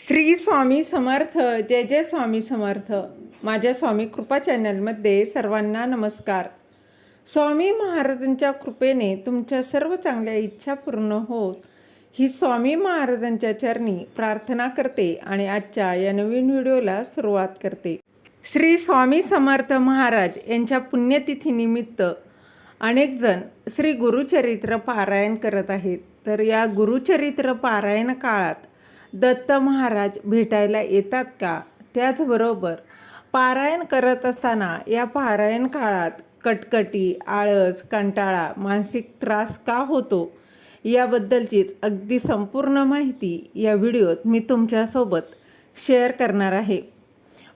श्री स्वामी समर्थ. जय जय स्वामी समर्थ. माझ्या स्वामी कृपा चॅनलमध्ये सर्वांना नमस्कार. स्वामी महाराजांच्या कृपेने तुमच्या सर्व चांगल्या इच्छा पूर्ण होत ही स्वामी महाराजांच्या चरणी प्रार्थना करते आणि आजच्या या नवीन व्हिडिओला सुरुवात करते. श्री स्वामी समर्थ महाराज यांच्या पुण्यतिथीनिमित्त अनेक जण श्री गुरुचरित्र पारायण करत आहेत. तर या गुरुचरित्र पारायण काळात दत्त महाराज भेटायला येतात का? त्याचबरोबर पारायण करत असताना या पारायण काळात कटकटी, आळस, कंटाळा, मानसिक त्रास का होतो याबद्दलचीच अगदी संपूर्ण माहिती या व्हिडिओत मी तुमच्यासोबत शेअर करणार आहे.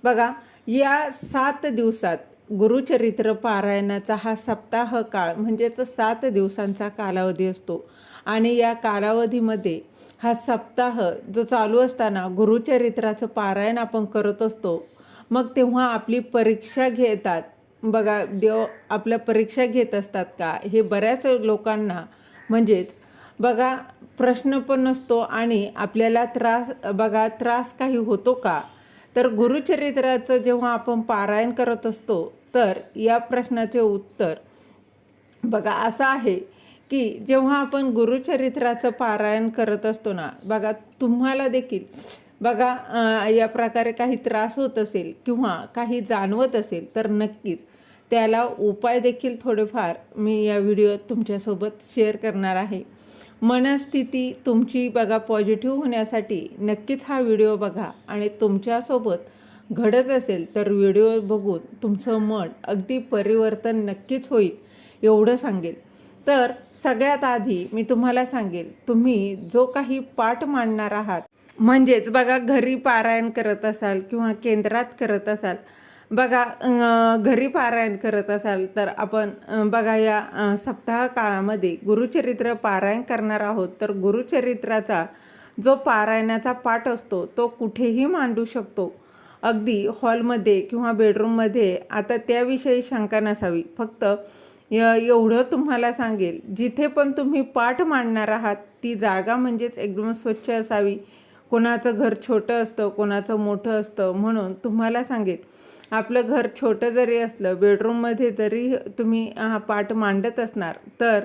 बघा, या 7 दिवसात गुरुचरित्र पारायणाचा हा सप्ताह काळ म्हणजेच 7 दिवसांचा कालावधी असतो आणि या कालावधीमध्ये हा सप्ताह जो चालू असताना गुरुचरित्राचं पारायण आपण करत असतो. मग तेव्हा आपली परीक्षा घेतात. बघा, देव आपल्या परीक्षा घेत असतात का हे बऱ्याच लोकांना म्हणजेच बघा प्रश्न पण नसतो आणि आपल्याला त्रास काही होतो का? तर गुरुचरित्राचं जेव्हा आपण पारायण करत असतो तर या प्रश्नाचे उत्तर बघा असं आहे की जेव्हा आपण गुरुचरित्राचं पारायण करत असतो ना, बघा तुम्हाला देखील बघा या प्रकारे काही त्रास होत असेल किंवा काही जाणवत असेल तर नक्कीच त्याला उपाय देखील थोडेफार मी या व्हिडिओत तुमच्यासोबत शेअर करणार आहे. मनस्थिती तुमची बघा पॉझिटिव्ह होण्यासाठी नक्कीच हा व्हिडिओ बघा आणि तुमच्यासोबत घडत असेल तर व्हिडिओ बघून तुमचं मन अगदी परिवर्तन नक्कीच होईल एवढं सांगेल. तर सगळ्यात आधी मी तुम्हाला सांगेल, तुम्ही जो काही पाठ मांडणार आहात म्हणजेच बघा घरी पारायण करत असाल किंवा केंद्रात करत असाल, बघा घरी पारायण करत असाल तर आपण बघा या सप्ताह काळामध्ये गुरुचरित्र पारायण करणार आहोत. तर गुरुचरित्राचा जो पारायणाचा पाठ असतो तो कुठेही मांडू शकतो, अगदी हॉलमध्ये किंवा बेडरूममध्ये. आता त्याविषयी शंका नसावी. फक्त एवढं तुम्हाला सांगेल, जिथे पण तुम्ही पाठ मांडणार आहात ती जागा म्हणजेच एकदम स्वच्छ असावी. कोणाचं घर छोटं असतं, कोणाचं मोठं असतं, म्हणून तुम्हाला सांगेल आपलं घर छोटं जरी असलं, बेडरूममध्ये जरी तुम्ही हा पाठ मांडत असणार तर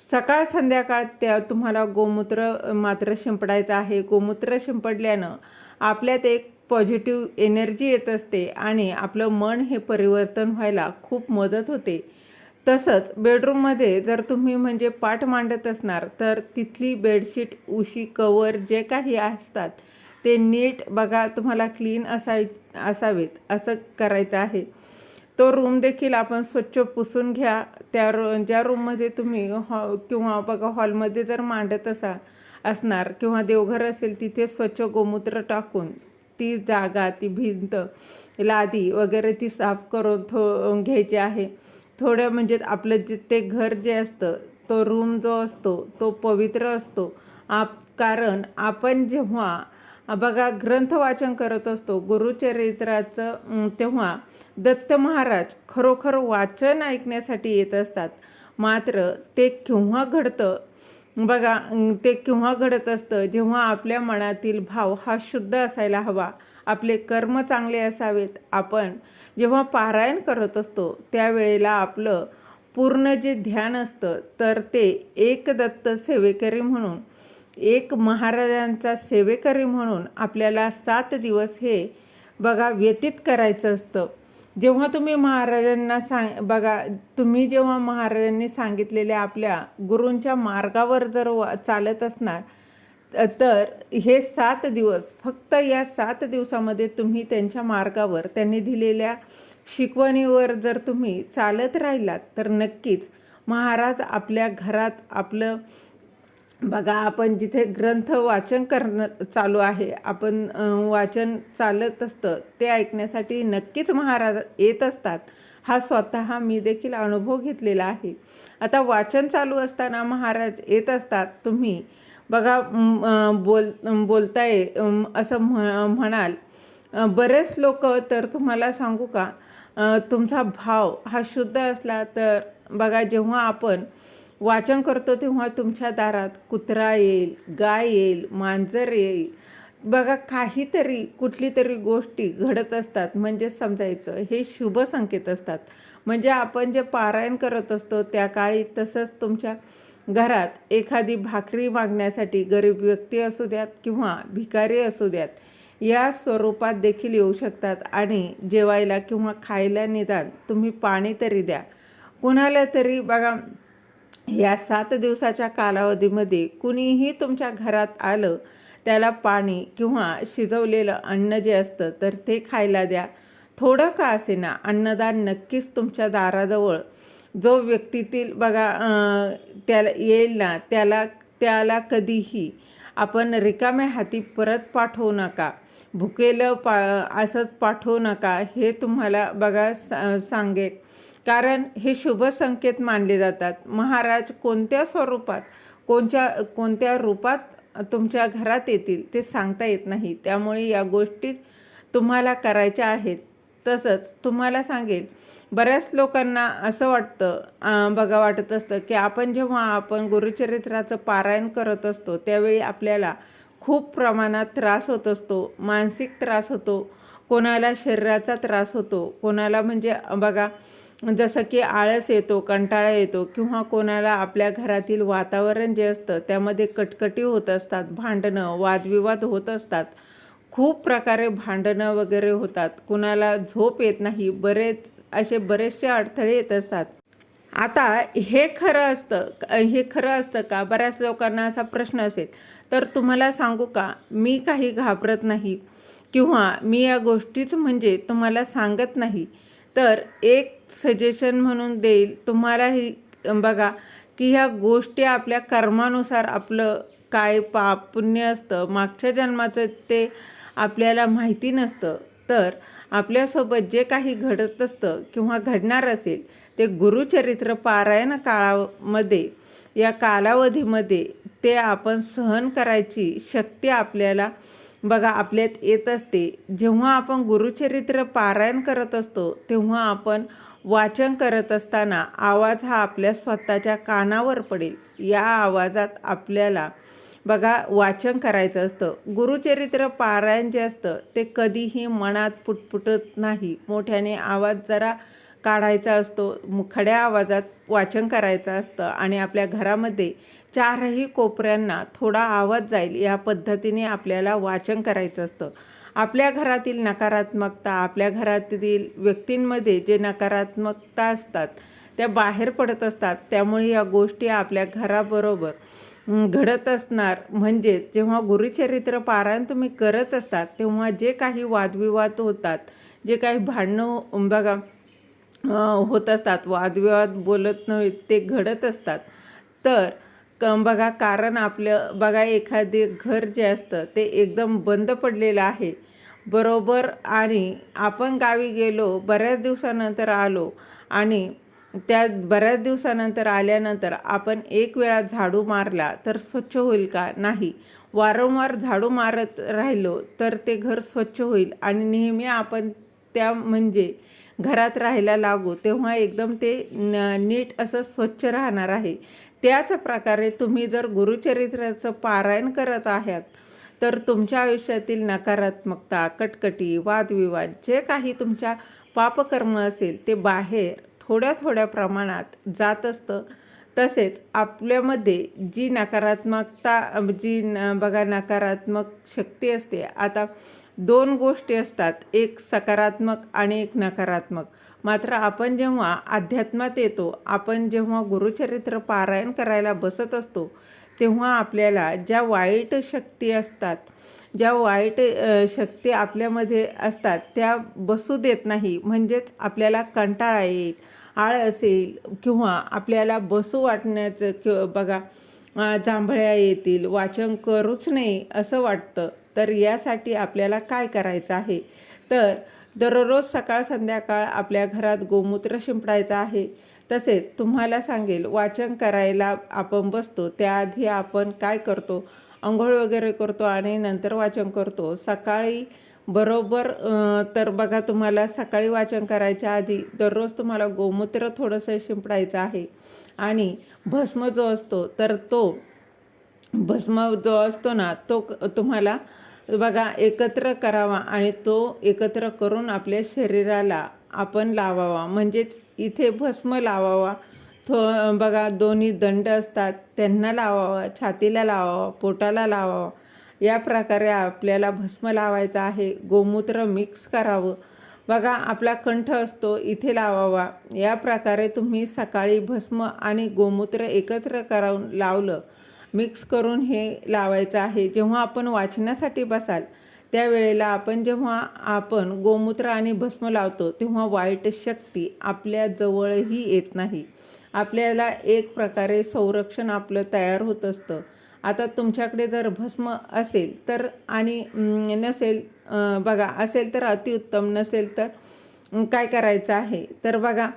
सकाळ संध्याकाळ त्या तुम्हाला गोमूत्र मात्र शिंपडायचं आहे. गोमूत्र शिंपडल्यानं आपल्यात एक पॉझिटिव्ह एनर्जी येत असते आणि आपलं मन हे परिवर्तन व्हायला खूप मदत होते. तसंच बेडरूममध्ये जर तुम्ही म्हणजे पाठ मांडत असणार तर तिथली बेडशीट, उशी, कवर जे काही असतात ते नीट बघा तुम्हाला क्लीन असावेत असं करायचं आहे. तो रूम देखील आपण स्वच्छ पुसून घ्या. ज्या रूममध्ये तुम्ही किंवा बघा हॉलमध्ये जर मांडत असणार किंवा देवघर असेल तिथे स्वच्छ गोमूत्र टाकून ती जागा, ती भिंत, लादी वगैरे ती साफ करून घ्यायची आहे. थोडं म्हणजे आपलं ते घर जे असतं, तो रूम जो असतो तो पवित्र असतो. कारण जेव्हा बघा ग्रंथ वाचन करत असतो गुरुचरित्राचं, तेव्हा दत्त महाराज खरोखर वाचन ऐकण्यासाठी येत असतात. मात्र ते केव्हा घडतं बघा, ते केव्हा घडत असतं जेव्हा आपल्या मनातील भाव हा शुद्ध असायला हवा, आपले कर्म चांगले असावेत. आपण जेव्हा पारायण करत असतो त्यावेळेला आपलं पूर्ण जे ध्यान असतं तर ते एक दत्त सेवेकरी म्हणून, एक महाराजांचा सेवेकरी म्हणून आपल्याला 7 दिवस हे बघा व्यतीत करायचं असतं. जेव्हा तुम्ही महाराजांना तुम्ही जेव्हा महाराजांनी सांगितलेल्या आपल्या गुरूंच्या मार्गावर जर चालत असणार तर हे 7 दिवस, फक्त या 7 दिवसामध्ये तुम्ही त्यांच्या मार्गावर, त्यांनी दिलेल्या शिकवणीवर जर तुम्ही चालत राहिलात तर नक्कीच महाराज आपल्या घरात आपलं बघा आपण जिथे ग्रंथ वाचन करणं चालू आहे, आपण वाचन चालत असतं ते ऐकण्यासाठी नक्कीच महाराज येत असतात. हा स्वतः मी देखील अनुभव घेतलेला आहे. आता वाचन चालू असताना महाराज येत असतात. तुम्ही बघा बोलताय असं म्हणाल. बरेच लोक तर तुम्हाला सांगू का, तुमचा भाव हा शुद्ध असला तर बघा जेव्हा आपण वाचन करतो तेव्हा तुमच्या दारात कुत्रा येईल, गाय येईल, मांजर येईल, बघा काहीतरी कुठली तरी गोष्टी घडत असतात म्हणजे समजायचं हे शुभ संकेत असतात. म्हणजे आपण जे पारायण करत असतो त्या काळी तसंच तुमच्या घरात एखादी भाकरी मागण्यासाठी गरीब व्यक्ती असू द्यात किंवा भिकारी असू द्यात, या स्वरूपात देखील येऊ शकतात आणि जेवायला किंवा खायला निदान तुम्ही पाणी तरी द्या. कुणाला तरी बघा या 7 दिवसाच्या कालावधीमध्ये कुणीही तुमच्या घरात आलं, त्याला पाणी किंवा शिजवलेलं अन्न जे असतं तर ते खायला द्या. थोडं का असेना अन्नदान नक्कीच तुमच्या दाराजवळ जो व्यक्तीतील बघा त्याला येईल ना त्याला त्याला कधीही आपण रिकाम्या हाती परत पाठवू नका. भुकेलं असंच पाठवू नका हे तुम्हाला बघा सांगेल. कारण हे शुभ संकेत मानले जातात. महाराज कोणत्या स्वरूपात कोणत्या रूपात तुमच्या घरात येतील ते सांगता येत नाही. त्यामुळे या गोष्टी तुम्हाला करायच्या आहेत. तसंच तुम्हाला सांगेल, बऱ्याच लोकांना असं वाटत असतं की जेव्हा आपण गुरुचरित्राचं पारायण करत असतो त्यावेळी आपल्याला खूप प्रमाणात त्रास होत असतो. मानसिक त्रास होतो, कोणाला शरीराचा त्रास होतो, कोणाला म्हणजे बघा जसं की आळस येतो, कंटाळा येतो किंवा कोणाला आपल्या घरातील वातावरण जे असतं त्यामध्ये कटकटी होत असतात, भांडणं वादविवाद होत असतात, खूप प्रकारे भांडणं वगैरे होतात, कुणाला झोप येत नाही, बरेचसे अडथळे येत असतात. आता हे खरं असतं का? बऱ्याच लोकांना असा प्रश्न असेल तर तुम्हाला सांगू का, मी काही घाबरत नाही किंवा मी या गोष्टीच म्हणजे तुम्हाला सांगत नाही. तर एक सजेशन म्हणून देईल तुम्हालाही बघा की ह्या गोष्टी आपल्या कर्मानुसार आपलं काय पाप पुण्य असतं मागच्या जन्माचं ते आपल्याला माहिती नसतं. तर आपल्यासोबत जे काही घडत असतं किंवा घडणार असेल ते गुरुचरित्र पारायण काळामध्ये या कालावधीमध्ये ते आपण सहन करायची शक्ती आपल्याला बघा आपल्यात येत असते. जेव्हा आपण गुरुचरित्र पारायण करत असतो तेव्हा आपण वाचन करत असताना आवाज हा आपल्या स्वतःच्या कानावर पडेल. या आवाजात आपल्याला बघा वाचन करायचं असतं. गुरुचरित्र पारायण जे असतं ते कधीही मनात पुटपुटत नाही. मोठ्याने आवाज जरा काढायचा असतो, खड्या आवाजात वाचन करायचं असतं आणि आपल्या घरामध्ये 4ही कोपऱ्यांना थोडा आवाज जाईल या पद्धतीने आपल्याला वाचन करायचं असतं. आपल्या घरातील नकारात्मकता, आपल्या घरातील व्यक्तींमध्ये जे नकारात्मकता असतात त्या बाहेर पडत असतात. त्यामुळे या गोष्टी आपल्या घराबरोबर घडत असणार. म्हणजे जेव्हा गुरुचरित्र पारायण तुम्ही करत असतात तेव्हा जे काही वादविवाद होतात, जे काही भांडणं बघा होत असतात, वादविवाद बोलत नाही ते घडत असतात. तर बघा कारण आपलं बघा एखादे घर जे असतं ते एकदम बंद पडलेलं आहे बरोबर आणि आपण गावी गेलो, बऱ्याच दिवसानंतर आलो आणि त्या बऱ्याच दिवसानंतर आल्यानंतर आपण एक वेळा झाडू मारला तर स्वच्छ होईल का? नाही. वारंवार झाडू मारत राहिलो तर ते घर स्वच्छ होईल आणि नेहमी आपण त्या म्हणजे घरात राहायला लागू तेव्हा एकदम ते नीट असं स्वच्छ राहणार आहे. त्याच प्रकारे तुम्ही जर गुरुचरित्राचं पारायण करत आहात तर तुमच्या आयुष्यातील नकारात्मकता, कटकटी, वादविवाद जे काही तुमच्या पापकर्म असेल ते बाहेर थोड्या थोड्या प्रमाणात जात असतं. तसेच आपल्यामध्ये जी नकारात्मकता बघा नकारात्मक शक्ती असते. आता 2 गोष्टी असतात, एक सकारात्मक आणि एक नकारात्मक. मात्र आपण जेव्हा अध्यात्मात येतो, आपण जेव्हा गुरुचरित्र पारायण करायला बसत असतो तेव्हा आपल्याला ज्या वाईट शक्ती असतात, ज्या वाईट शक्ती आपल्यामध्ये असतात त्या बसू देत नाही. म्हणजेच आपल्याला कंटाळा येईल, आळस येईल किंवा आपल्याला बसू वाटण्याचं बघा जांभळ्या येतील, वाचन करूच नाही असं वाटतं. तर यासाठी आपल्याला काय करायचं आहे तर दररोज सकाळ संध्याकाळ आपल्या घरात गोमूत्र शिंपडायचं आहे. तसेच तुम्हाला सांगेल वाचन करायला आपण बसतो त्याआधी आपण काय करतो, अंघोळ वगैरे करतो आणि नंतर वाचन करतो. सकाळी बरोबर तर बघा तुम्हाला सकाळी वाचन करायच्या आधी दररोज तुम्हाला गोमूत्र थोडंसं शिंपडायचं आहे आणि भस्म जो असतो तर तो भस्म जो असतो ना तो तुम्हाला बघा एकत्र करावा आणि तो एकत्र करून आपल्या शरीराला आपण लावावा, म्हणजेच इथे भस्म लावावा. बघा दोन्ही दंड असतात त्यांना लावावा, छातीला लावावा, पोटाला लावावा. या प्रकारे आपल्याला भस्म लावायचं आहे. गोमूत्र मिक्स करावं. बघा आपला कंठ असतो इथे लावावा. या प्रकारे तुम्ही सकाळी भस्म आणि गोमूत्र एकत्र करून लावलं, मिक्स करून हे लावायचं आहे. जेव्हा आपण वाचनासाठी बसाल त्यावेळेला जेव्हा आपण गोमूत्र आणि भस्म लावतो तेव्हा वाईट शक्ती आपल्या जवळही येत नाही. आपल्याला एक प्रकारे संरक्षण आपलं तयार होत असतं. आता तुमच्याकडे जर भस्म असेल तर आणि नसेल, बघा असेल तर अतिउत्तम, नसेल तर काय करायचं आहे तर बघा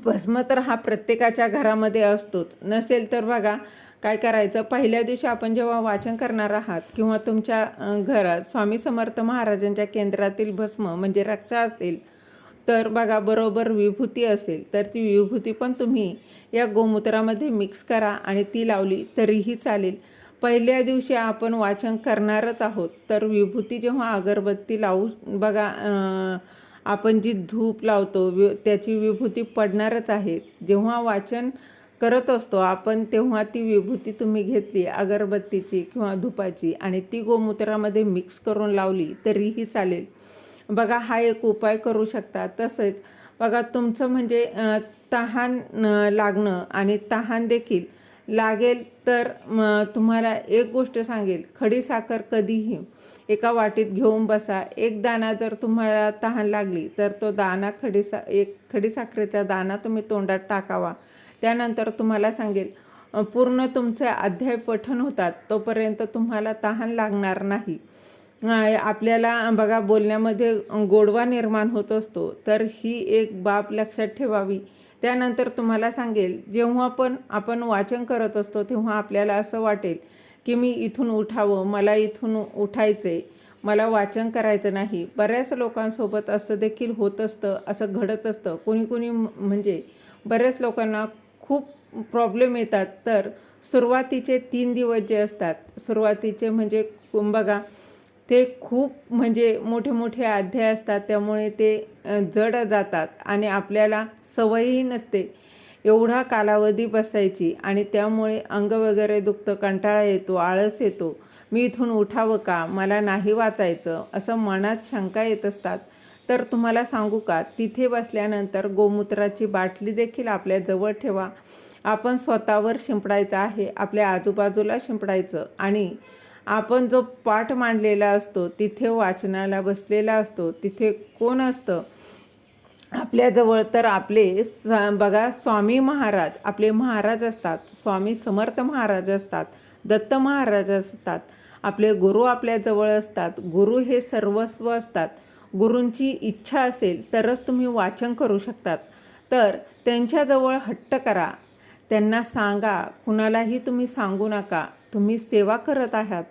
भस्म तर हा प्रत्येकाच्या घरामध्ये असतोच. नसेल तर बघा काय करायचं, पहिल्या दिवशी आपण जेव्हा वाचन करणार आहात किंवा तुमच्या घरात स्वामी समर्थ महाराजांच्या केंद्रातील भस्म म्हणजे रक्षा असेल तर बघा बरोबर विभूती असेल तर ती विभूती पण तुम्ही या गोमूत्रामध्ये मिक्स करा आणि ती लावली तरीही चालेल. पहिल्या दिवशी आपण वाचन करणारच आहोत तर विभूती जेव्हा अगरबत्ती लावू, बघा आपण जी धूप लावतो त्याची विभूती पडणारच आहे. जेव्हा वाचन करत असतो आपण तेव्हा ती विभूती तुम्ही घेतली अगरबत्तीची किंवा धुपाची आणि ती गोमूत्रामध्ये मिक्स करून लावली तरीही चालेल. बघा हा एक उपाय करू शकता. तसेच बघा तुमचं म्हणजे तहान लागणं आणि तहान देखील लागेल तर तुम्हाला एक गोष्ट सांगेल, खडी साखर कधीही एका वाटीत घेऊन बसा. एक दाणा जर तुम्हाला तहान लागली तर तो दाणा एक खडीसाखरेचा दाणा तुम्ही तोंडात टाकावा. त्यानंतर तुम्हाला सांगेल पूर्ण तुमचे अध्याय पठण होतात तोपर्यंत तुम्हाला तहान लागणार नाही. आपल्याला बघा बोलण्यामध्ये गोडवा निर्माण होत असतो तर ही एक बाब लक्षात ठेवावी. त्यानंतर तुम्हाला सांगेल जेव्हा पण आपण वाचन करत असतो तेव्हा आपल्याला असं वाटेल की मी इथून उठावं, मला इथून उठायचे, मला वाचन करायचं नाही. बऱ्याच लोकांसोबत असं देखील होत असतं, असं घडत असतं. कोणी म्हणजे बऱ्याच लोकांना खूप प्रॉब्लेम येतात. तर सुरुवातीचे 3 दिवस जे असतात, सुरुवातीचे म्हणजे बघा ते खूप म्हणजे मोठे मोठे अध्याय असतात त्यामुळे ते जड जातात आणि आपल्याला सवयही नसते एवढा कालावधी बसायची आणि त्यामुळे अंग वगैरे दुखतं, कंटाळा येतो, आळस येतो. मी इथून उठावं का, मला नाही वाचायचं, असं मनात शंका येत असतात. तर तुम्हाला सांगू का, तिथे बसल्यानंतर गोमूत्राची बाटली देखील आपल्या जवळ ठेवा. आपण स्वतःवर शिंपडायचं आहे, आपल्या आजूबाजूला शिंपडायचं आणि आपण जो पाठ मांडलेला असतो तिथे वाचनाला बसलेला असतो तिथे कोण असतं आपल्याजवळ तर आपले बघा स्वामी महाराज, आपले महाराज असतात. स्वामी समर्थ महाराज असतात, दत्त महाराज असतात, आपले गुरु आपल्याजवळ असतात. गुरु हे सर्वस्व असतात. गुरूंची इच्छा असेल तरच तुम्ही वाचन करू शकतात. तर त्यांच्याजवळ हट्ट करा, त्यांना सांगा, कुणालाही तुम्ही सांगू नका तुम्ही सेवा करत आहात.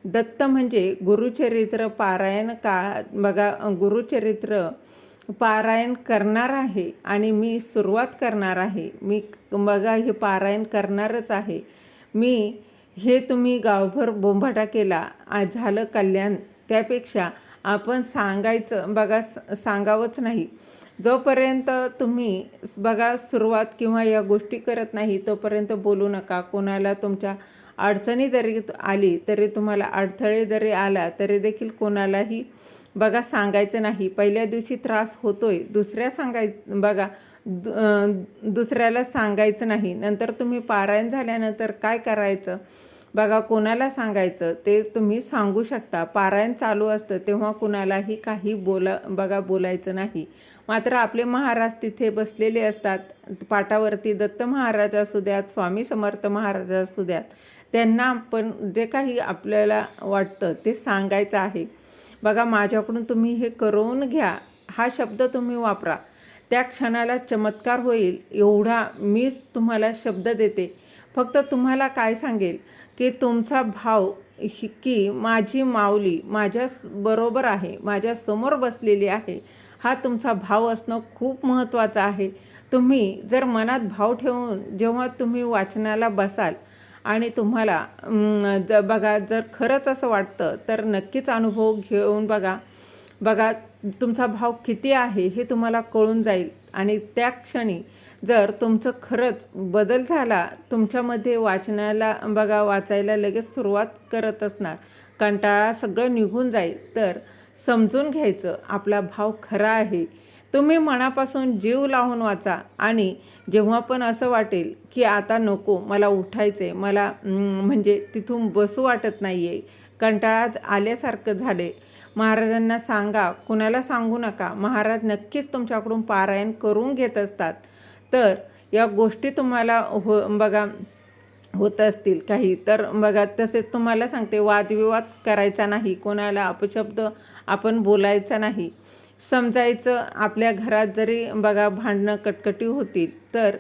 दत्त म्हणजे गुरुचरित्र पारायण बघा गुरुचरित्र पारायण करणार आहे आणि मी सुरुवात करणार आहे. मी बघा हे पारायण करणारच आहे. मी हे तुम्ही गावभर बोंबाटा केला झालं कल्याण, त्यापेक्षा आपण सांगायचं, बघा सांगावंच नाही. जोपर्यंत तुम्ही बघा सुरुवात किंवा या गोष्टी करत नाही तोपर्यंत बोलू नका. कोणाला तुमच्या अडचणी जरी आली तरी, तुम्हाला अडथळे जरी आला तरी देखील कोणालाही बघा सांगायचं नाही. पहिल्या दिवशी त्रास होतोय दुसऱ्याला सांगायचं नाही. नंतर तुम्ही पारायण झाल्यानंतर काय करायचं बघा, कोणाला सांगायचं ते तुम्ही सांगू शकता. पारायण चालू असतं तेव्हा कुणालाही काही बोलायचं नाही. मात्र आपले महाराज तिथे बसलेले असतात पाटावरती. दत्त महाराज असू द्यात, स्वामी समर्थ महाराज असू द्यात, त्यांना आपण जे काही आपल्याला वाटतं ते सांगायचं आहे. बघा माझ्याकडून तुम्ही हे करून घ्या हा शब्द तुम्ही वापरा. त्या क्षणाला चमत्कार होईल एवढा मी तुम्हाला शब्द देते. फक्त तुम्हाला काय सांगेल की तुमचा भाव की माझी माऊली माझ्या बरोबर आहे, माझ्या समोर बसलेली आहे, हा तुमचा भाव असणं खूप महत्त्वाचं आहे. तुम्ही जर मनात भाव ठेवून जेव्हा तुम्ही वाचनाला बसाल आणि तुम्हाला बघा जर खरंच असं वाटतं तर नक्कीच अनुभव घेऊन बघा तुमचा भाव किती आहे हे तुम्हाला कळून जाईल. आणि त्या क्षणी जर तुमचं खरंच बदल झाला तुमच्यामध्ये वाचायला लगेच सुरुवात करत असणार, कंटाळा सगळं निघून जाईल, तर समजून घ्यायचं आपला भाव खरा आहे. तुम्ही मनापासून जीव लावून वाचा आणि जेव्हा पण असं वाटेल की आता नको, मला उठायचे, मला म्हणजे तिथून बसू वाटत नाही आहे, कंटाळा आल्यासारखं झाले, महाराजांना सांगा, कुणाला सांगू नका. महाराज नक्कीच तुमच्याकडून पारायण करून घेत असतात. तर या गोष्टी तुम्हाला होत असतील काही, तर बघा तसेच तुम्हाला सांगते, वादविवाद करायचा नाही, कोणाला अपशब्द आपण बोलायचा नाही. समजायचं आपल्या घरात जरी भांडणं कटकटी होतील तर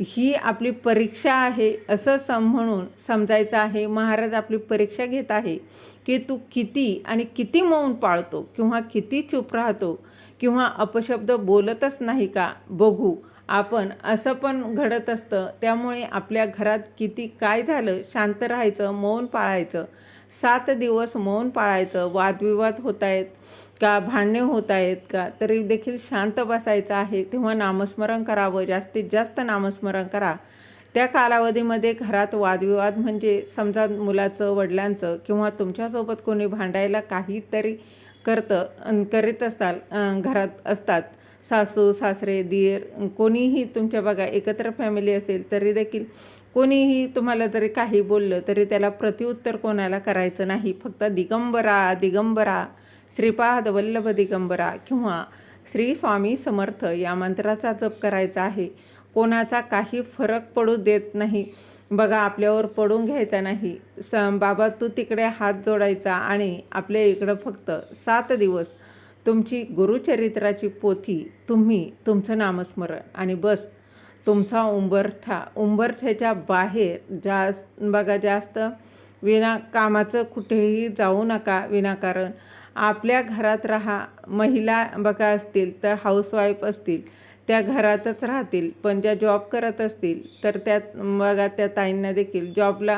ही आपली परीक्षा आहे असं म्हणून समजायचं आहे. महाराज आपली परीक्षा घेत आहे की तू किती मौन पाळतो किंवा किती चूप राहतो किंवा अपशब्द बोलतच नाही का, बघू आपण. असं पण घडत असतं. त्यामुळे आपल्या घरात काय झालं, शांत राहायचं, मौन पाळायचं. 7 दिवस मौन पाळायचं. वादविवाद होत आहेत का, भांडणे होत आहेत का, तरी देखील शांत बसायचं आहे. तेव्हा नामस्मरण करावं, जास्तीत जास्त नामस्मरण करा. त्या कालावधीमध्ये घरात वादविवाद म्हणजे समजा मुलाचं, वडिलांचं किंवा तुमच्यासोबत कोणी भांडायला काहीतरी करीत घरात असतात, सासू सासरे दीर कोणीही तुमच्या एकत्र फॅमिली असेल तरी देखील कोणीही तुम्हाला जरी काही बोललं तरी त्याला प्रत्युत्तर कोणाला करायचं नाही. फक्त दिगंबरा दिगंबरा श्रीपाद वल्लभ दिगंबरा किंवा श्री स्वामी समर्थ या मंत्राचा जप करायचा आहे. कोणाचा काही फरक पडू देत नाही. आपल्यावर पडून घ्यायचा नाही. बाबा तू तिकडे हात जोडायचा आणि आपल्या इकडं फक्त 7 दिवस तुमची गुरुचरित्राची पोथी, तुमचं नामस्मरण आणि बस. तुमचा उंबरठ्याच्या बाहेर जास्त कामाचं कुठेही जाऊ नका विनाकारण. आपल्या घरात राहा. महिला असतील तर हाऊसवाईफ असतील त्या घरातच राहतील, पण ज्या जॉब करत असतील तर त्या ताईंना देखील जॉबला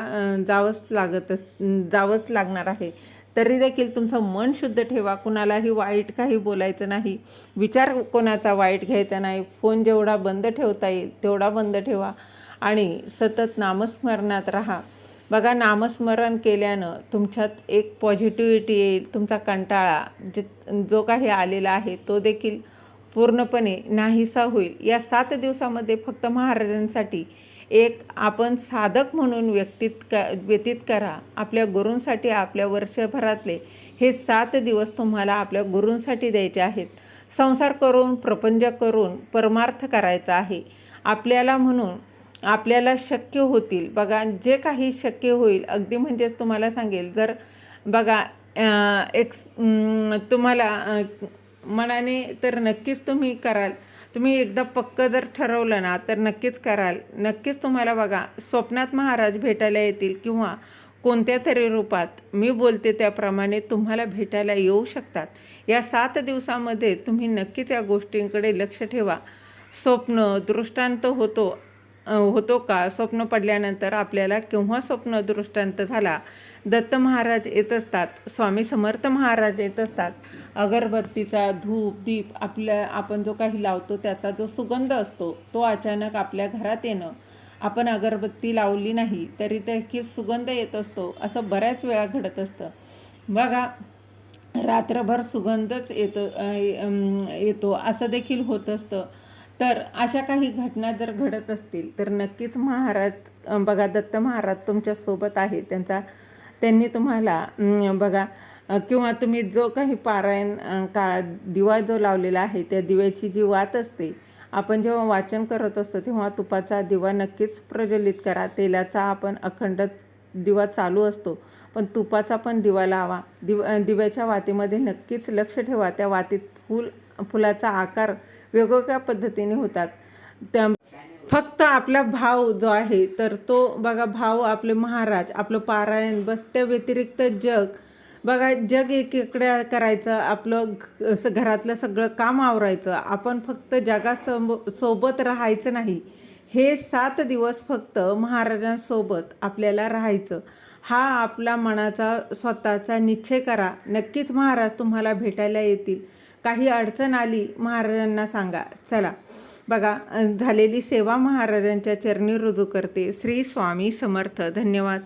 जावंच लागणार आहे. तरी देखील तुमचं मन शुद्ध ठेवा. कुणालाही वाईट काही बोलायचं नाही, विचार कोणाचा वाईट घ्यायचा नाही. फोन जेवढा बंद ठेवता येईल तेवढा बंद ठेवा आणि सतत नामस्मरणात राहा. नामस्मरण केल्यानं तुमच्यात एक पॉझिटिव्हिटी येईल. तुमचा कंटाळा जो काही आलेला आहे तो देखील पूर्णपणे नाहीसा होईल. या 7 दिवसामध्ये फक्त महाराजांसाठी एक आपण साधक म्हणून व्यतीत करा. आपल्या गुरूंसाठी आपल्या वर्षभरातले हे 7 दिवस तुम्हाला आपल्या गुरूंसाठी द्यायचे आहेत. संसार करून, प्रपंच करून परमार्थ करायचा आहे आपल्याला. म्हणून आपल्याला शक्य होतील जे काही शक्य होईल. अगदी म्हणजेच तुम्हाला सांगेल, जर तुम्हाला मनाने तर नक्कीच तुम्ही कराल. तुम्ही एकदा पक्क जर ठरवलं ना तर नक्कीच कराल. नक्कीच तुम्हाला स्वप्नात महाराज भेटायला येतील किंवा कोणत्या तरी रूपात मी बोलते त्याप्रमाणे तुम्हाला भेटायला येऊ शकतात. या 7 दिवसामध्ये तुम्ही नक्कीच या गोष्टींकडे लक्ष ठेवा. स्वप्न दृष्टांत होतो का? स्वप्न पडल्यानंतर आपल्याला केव्हा स्वप्न दृष्टांत झाला? दत्त महाराज येत असतात, स्वामी समर्थ महाराज येत असतात. अगरबत्तीचा धूप दीप आपण जो काही लावतो त्याचा जो सुगंध असतो तो अचानक आपल्या घरात येणं. आपण अगरबत्ती लावली नाही तरी देखील सुगंध येत असतो. असं बऱ्याच वेळा घडत असतं. रात्रभर सुगंधच येतो असं देखील होत असतं. तर अशा काही घटना जर घडत असतील तर नक्कीच महाराज दत्त महाराज तुमच्यासोबत आहे. त्यांनी तुम्हाला किंवा तुम्ही जो काही पारायण काळात दिवा जो लावलेला आहे त्या दिव्याची जी वात असते, आपण जेव्हा वाचन करत असतो तेव्हा तुपाचा दिवा नक्कीच प्रज्वलित करा. तेलाचा आपण अखंड दिवा चालू असतो, पण तुपाचा पण दिवा लावा. दिव्याच्या वातीमध्ये नक्कीच लक्ष ठेवा. त्या वातीत फुलाचा आकार वेगवेगळ्या पद्धतीने होतात. फक्त आपला भाव जो आहे तर तो भाव आपले महाराज, आपलं पारायण, बस. त्या व्यतिरिक्त जग एकीकडे करायचं, आपलं घरातलं सगळं काम आवरायचं. आपण फक्त सोबत राहायचं नाही. हे 7 दिवस फक्त महाराजांसोबत आपल्याला राहायचं. हा आपला मनाचा स्वतःचा निश्चय करा. नक्कीच महाराज तुम्हाला भेटायला येतील. काही अडचण आली महाराजांना सांगा. चला बघा, झालेली सेवा महाराजांच्या चरणी रुजू करते. श्री स्वामी समर्थ. धन्यवाद.